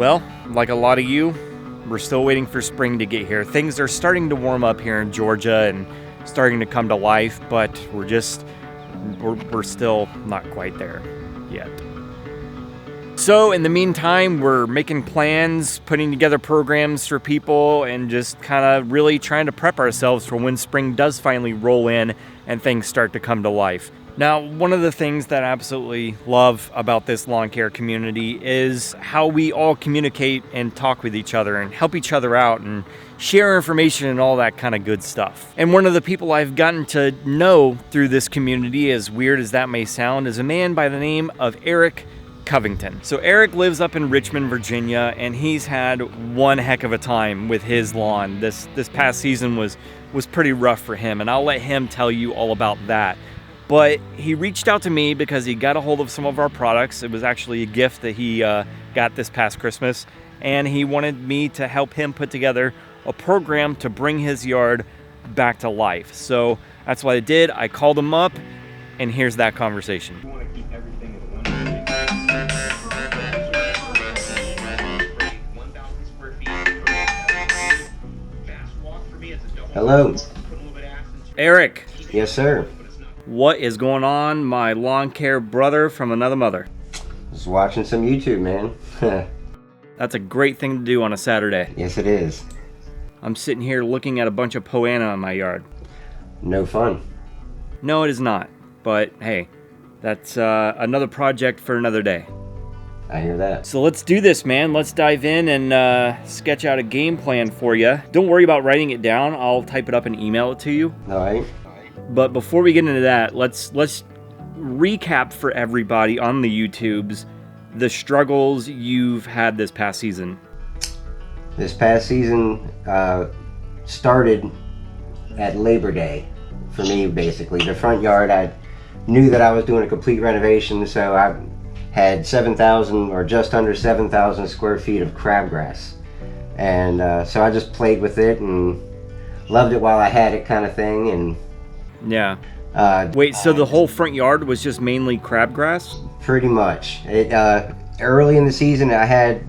Well, like a lot of you, we're still waiting for spring to get here. Things are starting to warm up here in Georgia and starting to come to life, but we're still not quite there yet. So in the meantime, we're making plans, putting together programs for people, and just kind of really trying to prep ourselves for when spring does finally roll in and things start to come to life. Now, one of the things that I absolutely love about this lawn care community is how we all communicate and talk with each other and help each other out and share information and all that kind of good stuff. And one of the people I've gotten to know through this community, as weird as that may sound, is a man by the name of Erik Covington. So Erik lives up in Richmond, Virginia, and he's had one heck of a time with his lawn. This past season was pretty rough for him, and I'll let him tell you all about that. But he reached out to me because he got a hold of some of our products. It was actually a gift that he got this past Christmas, and he wanted me to help him put together a program to bring his yard back to life. So that's what I did. I called him up, and here's that conversation. Hello. Erik. Yes, sir. What is going on, my lawn care brother from another mother? Just watching some YouTube, man. That's a great thing to do on a Saturday. Yes, it is. I'm sitting here looking at a bunch of poana in my yard. No fun. No, it is not. But hey, that's another project for another day. I hear that. So let's do this, man. Let's dive in and sketch out a game plan for you. Don't worry about writing it down. I'll type it up and email it to you. All right. But before we get into that, let's recap for everybody on the YouTubes the struggles you've had this past season. This past season started at Labor Day for me, basically. The front yard, I knew that I was doing a complete renovation, so I had 7,000 or just under 7,000 square feet of crabgrass. And so I just played with it and loved it while I had it, kind of thing. And yeah. Wait, so the whole front yard was just mainly crabgrass? Pretty much. It early in the season,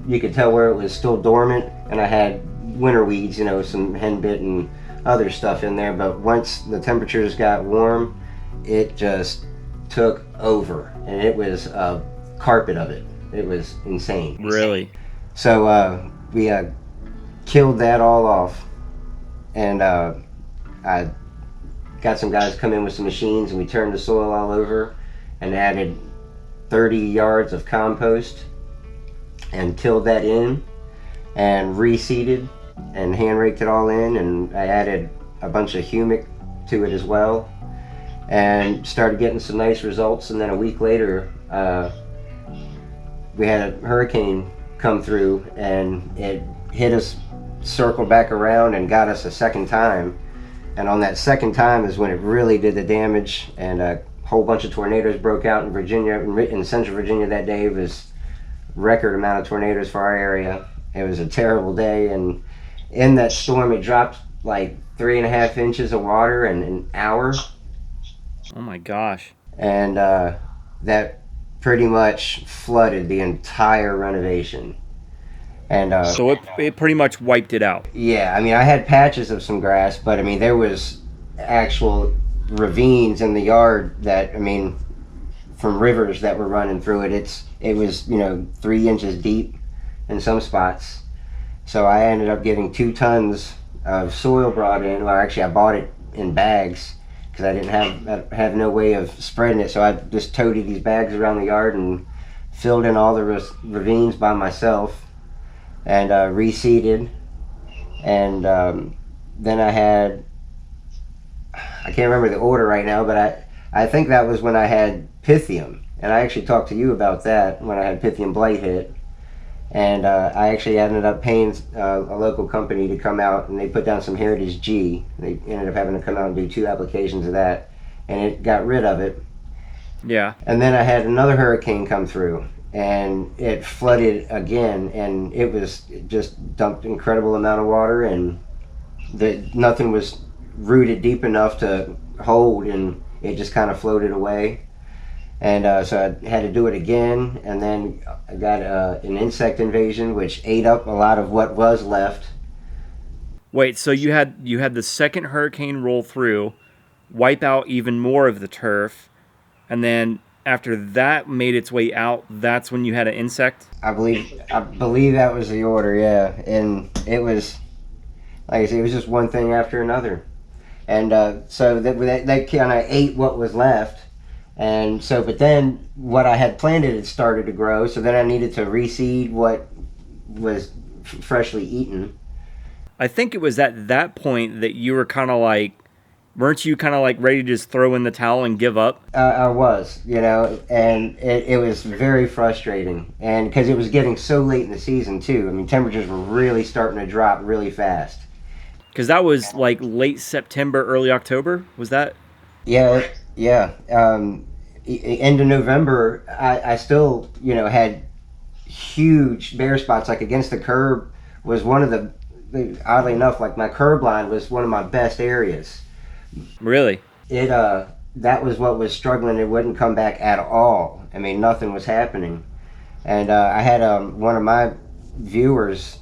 you could tell where it was still dormant, and I had winter weeds, you know, some henbit and other stuff in there. But once the temperatures got warm, it just took over, and it was a carpet of it. It was insane. Really? So we killed that all off, and I got some guys come in with some machines, and we turned the soil all over and added 30 yards of compost and tilled that in and reseeded and hand raked it all in, and I added a bunch of humic to it as well and started getting some nice results. And then a week later we had a hurricane come through, and it hit us, circled back around, and got us a second time. And on that second time is when it really did the damage, and a whole bunch of tornadoes broke out in Virginia, in central Virginia that day. It was record amount of tornadoes for our area. It was a terrible day, and in that storm it dropped like 3.5 inches of water in an hour. Oh my gosh. And that pretty much flooded the entire renovation. And so it pretty much wiped it out. Yeah, I mean, I had patches of some grass, but I mean, there was actual ravines in the yard that, I mean, from rivers that were running through it. It was, you know, 3 inches deep in some spots. So I ended up getting 2 tons of soil brought in. Well, actually, I bought it in bags because I didn't have no way of spreading it. So I just toted these bags around the yard and filled in all the ravines by myself, and reseeded. And then I can't remember the order right now, but I think that was when I had Pythium, and I actually talked to you about that when I had Pythium blight hit. And I actually ended up paying a local company to come out, and they put down some Heritage G. They ended up having to come out and do 2 applications of that, and it got rid of it. Yeah. And then I had another hurricane come through, and it flooded again, and it just dumped incredible amount of water, and nothing was rooted deep enough to hold, and it just kind of floated away. And so I had to do it again, and then I got an insect invasion, which ate up a lot of what was left. Wait, so you had the second hurricane roll through, wipe out even more of the turf, and then after that made its way out, that's when you had an insect? I believe that was the order, yeah. And it was, like I said, it was just one thing after another. And so they kind of ate what was left. And so, but then what I had planted had started to grow, so then I needed to reseed what was freshly eaten. I think it was at that point that you were kind of like, weren't you kind of like ready to just throw in the towel and give up? I was, and it was very frustrating. And because it was getting so late in the season, too. I mean, temperatures were really starting to drop really fast. Because that was like late September, early October, was that? Yeah. End of November, I still, had huge bare spots. Like against the curb was one of the, oddly enough, like my curb line was one of my best areas. Really? That was what was struggling. It wouldn't come back at all. I mean, nothing was happening. And I had one of my viewers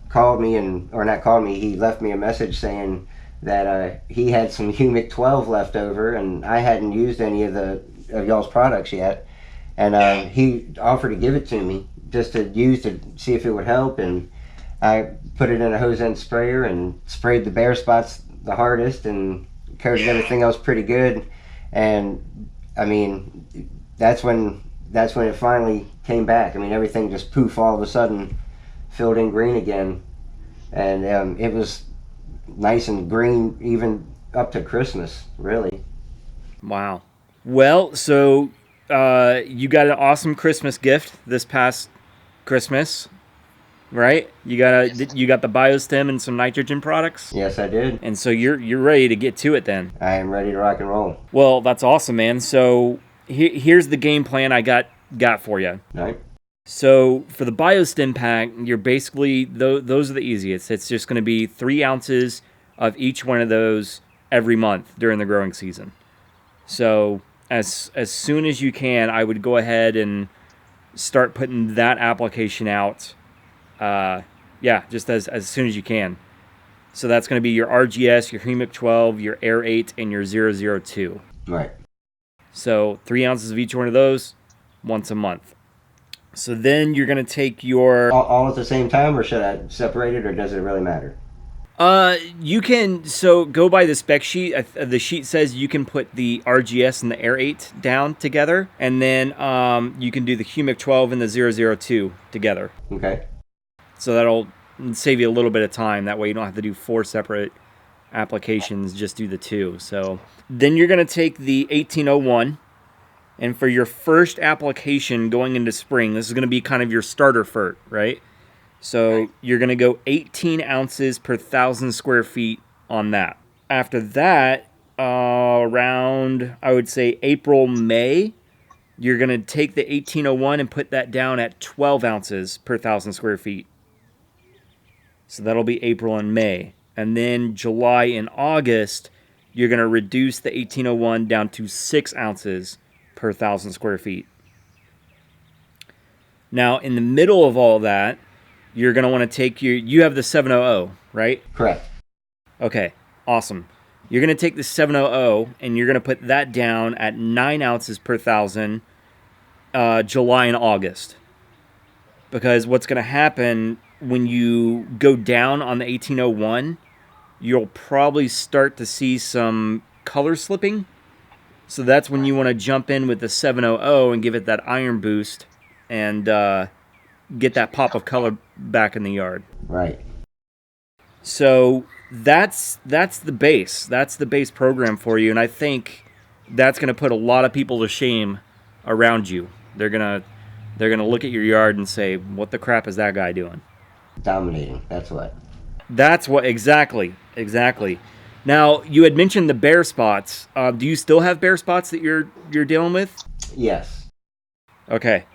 called me, or not called me, he left me a message saying that he had some Humic 12 left over, and I hadn't used any of y'all's products yet. And he offered to give it to me just to use to see if it would help. And I put it in a hose end sprayer and sprayed the bare spots the hardest and coated everything else pretty good. And I mean, that's when it finally came back. I mean, everything just poof, all of a sudden filled in green again. And it was nice and green even up to Christmas, really. Wow. Well, so you got an awesome Christmas gift this past Christmas, right? You got the Bio-Stim and some nitrogen products? Yes, I did. And so you're ready to get to it then. I am ready to rock and roll. Well, that's awesome, man. So here's the game plan I got for you. All right. So for the Bio-Stim pack, you're basically, those are the easiest. It's just going to be 3 ounces of each one of those every month during the growing season. So as soon as you can, I would go ahead and start putting that application out. Just as soon as you can. So that's going to be your RGS, your Humic 12, your Air8, and your 002. Right. So 3 ounces of each one of those once a month. So then you're going to take your... All at the same time, or should I separate it, or does it really matter? You can, so go by the spec sheet. The sheet says you can put the RGS and the Air8 down together, and then you can do the Humic 12 and the 002 together. Okay. So that'll save you a little bit of time. That way you don't have to do 4 separate applications, just do the 2. So then you're going to take the 1801, and for your first application going into spring, this is going to be kind of your starter fert, right? So you're going to go 18 ounces per 1,000 square feet on that. After that, around, I would say, April, May, you're going to take the 1801 and put that down at 12 ounces per 1,000 square feet. So that'll be April and May. And then July and August, you're going to reduce the 1801 down to 6 ounces per 1,000 square feet. Now, in the middle of all that, you're going to want to take you have the 700, right? Correct. Okay, awesome. You're going to take the 700 and you're going to put that down at 9 ounces per 1,000 July and August. Because what's going to happen when you go down on the 1801, you'll probably start to see some color slipping. So that's when you want to jump in with the 700 and give it that iron boost and get that pop of color back in the yard. Right. So that's the base. That's the base program for you, and I think that's going to put a lot of people to shame around you. They're gonna look at your yard and say, "What the crap is that guy doing?" Dominating. That's what. That's what exactly. Now, you had mentioned the bare spots. Do you still have bare spots that you're dealing with? Yes. Okay.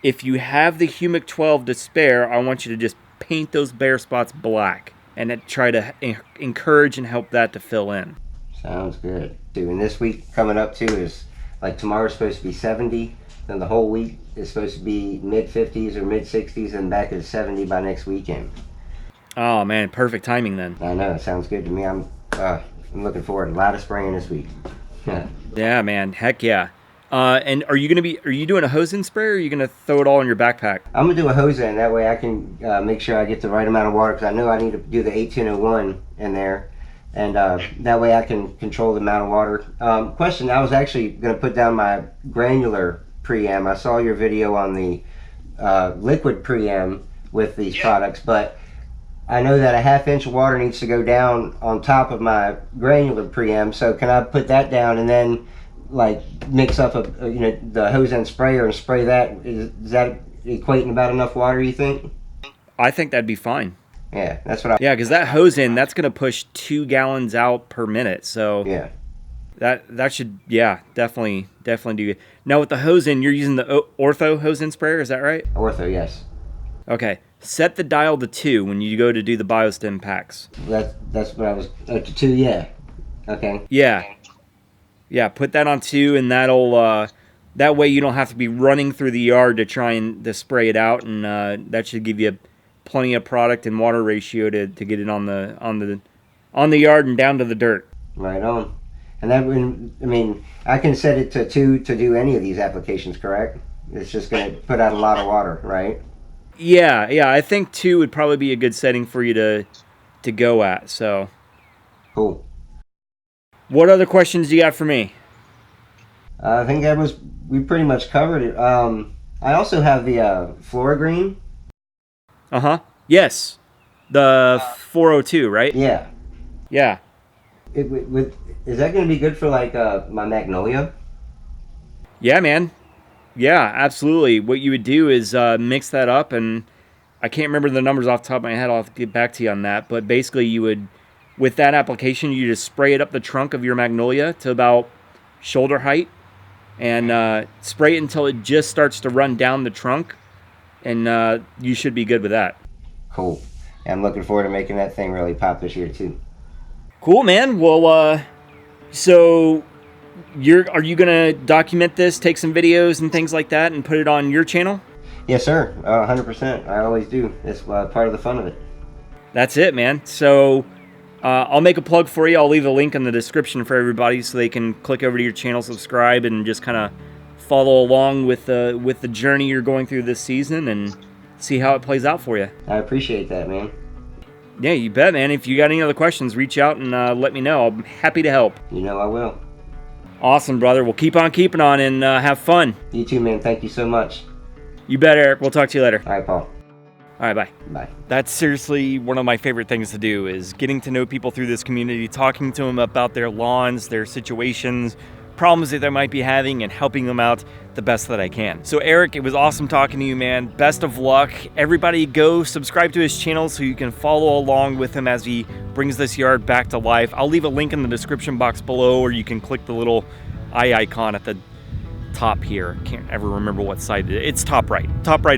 If you have the Humic 12 to spare, I want you to just paint those bare spots black and try to encourage and help that to fill in. Sounds good. And this week coming up too is Like tomorrow's supposed to be 70, then the whole week is supposed to be mid-50s or mid-60s, and back to 70 by next weekend. Oh man, perfect timing then. I know, it sounds good to me. I'm looking forward. A lot of spraying this week. Yeah, man. Heck yeah. And are you doing a hose in spray, or are you gonna throw it all in your backpack? I'm gonna do a hose in. That way I can make sure I get the right amount of water, because I know I need to do the 1801 in there, and that way I can control the amount of water. Question: I was actually gonna put down my granular pream. I saw your video on the liquid pream with these products, but I know that a ½ inch of water needs to go down on top of my granular pream. So can I put that down and then like mix up the hose end sprayer and spray that? Is that equating about enough water, you think? I think that'd be fine. Yeah, that's what I... Yeah, because that hose end, that's going to push 2 gallons out per minute. So yeah, that should, yeah, definitely do it. Now with the hose end, you're using the Ortho hose end sprayer, is that right? Ortho, yes. Okay. Set the dial to 2 when you go to do the Bio-Stim packs. That's what I was... to 2, yeah. Okay. Yeah, put that on 2, and that'll that way you don't have to be running through the yard to try and to spray it out, and that should give you plenty of product and water ratio to get it on the yard and down to the dirt. Right on. And that, I mean, I can set it to 2 to do any of these applications, correct? It's just going to put out a lot of water, right? Yeah, I think 2 would probably be a good setting for you to go at. So cool. What other questions do you got for me? I think we pretty much covered it. I also have the Flora-Green. Yes, the 402, right? Yeah. Yeah. Is that going to be good for like my magnolia? Yeah, man. Yeah, absolutely. What you would do is mix that up, and I can't remember the numbers off the top of my head. I'll have to get back to you on that. But basically, you would, with that application, you just spray it up the trunk of your magnolia to about shoulder height, and spray it until it just starts to run down the trunk, and you should be good with that. Cool. I'm looking forward to making that thing really pop this year too. Cool, man. Well, so are you gonna document this, take some videos and things like that, and put it on your channel? Yes, sir. 100%. I always do. It's part of the fun of it. That's it, man. So I'll make a plug for you. I'll leave a link in the description for everybody so they can click over to your channel, subscribe, and just kind of follow along with the journey you're going through this season and see how it plays out for you. I appreciate that, man. Yeah, you bet, man. If you got any other questions, reach out and let me know. I'm happy to help. You know I will. Awesome, brother. We'll keep on keeping on and have fun. You too, man. Thank you so much. You bet, Eric. We'll talk to you later. All right, Paul. All right, bye. Bye. That's seriously one of my favorite things to do, is getting to know people through this community, talking to them about their lawns, their situations, problems that they might be having, and helping them out the best that I can. So Eric, it was awesome talking to you, man. Best of luck. Everybody go subscribe to his channel so you can follow along with him as he brings this yard back to life. I'll leave a link in the description box below, or you can click the little eye icon at the top here. Can't ever remember what side it is. It's top right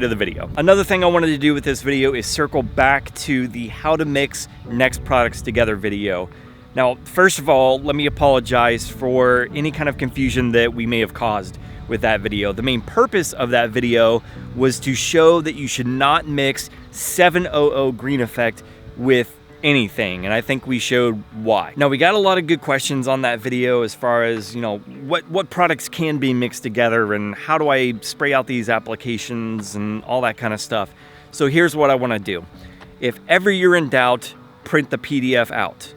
of the video. Another thing I wanted to do with this video is circle back to the how to mix N-Ext products together video. Now, first of all, let me apologize for any kind of confusion that we may have caused with that video. The main purpose of that video was to show that you should not mix 700 GreeNe EfFect with anything, and I think we showed why. Now, we got a lot of good questions on that video as far as, you know, what products can be mixed together and how do I spray out these applications and all that kind of stuff. So here's what I want to do. If ever you're in doubt, print the PDF out.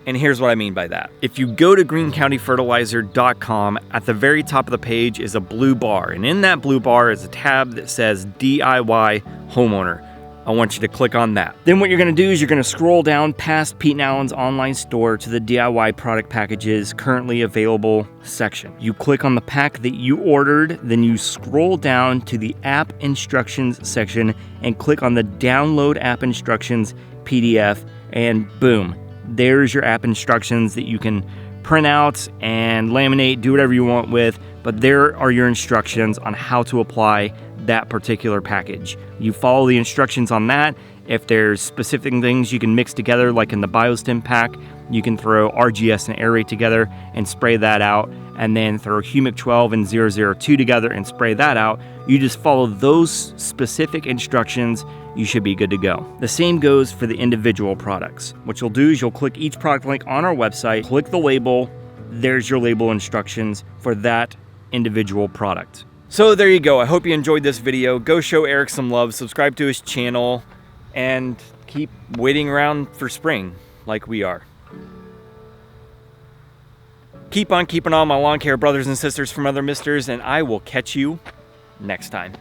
And here's what I mean by that. If you go to greencountyfertilizer.com, at the very top of the page is a blue bar, and in that blue bar is a tab that says DIY Homeowner. I want you to click on that. Then what you're gonna do is you're gonna scroll down past Pete and Allen's online store to the DIY product packages currently available section. You click on the pack that you ordered, then you scroll down to the app instructions section and click on the download app instructions PDF, and boom, there's your app instructions that you can print out and laminate, do whatever you want with, but there are your instructions on how to apply that particular package. You follow the instructions on that, If there's specific things you can mix together, like in the Bio-Stim pack, you can throw RGS and Air8 together and spray that out, and then throw Humic 12 and 002 together and spray that out. You just follow those specific instructions, you should be good to go. The same goes for the individual products. What you'll do is you'll click each product link on our website, click the label, there's your label instructions for that individual product. So there you go. I hope you enjoyed this video. Go show Erik some love, subscribe to his channel, and keep waiting around for spring like we are. Keep on keeping on, my lawn care brothers and sisters from other misters, and I will catch you next time.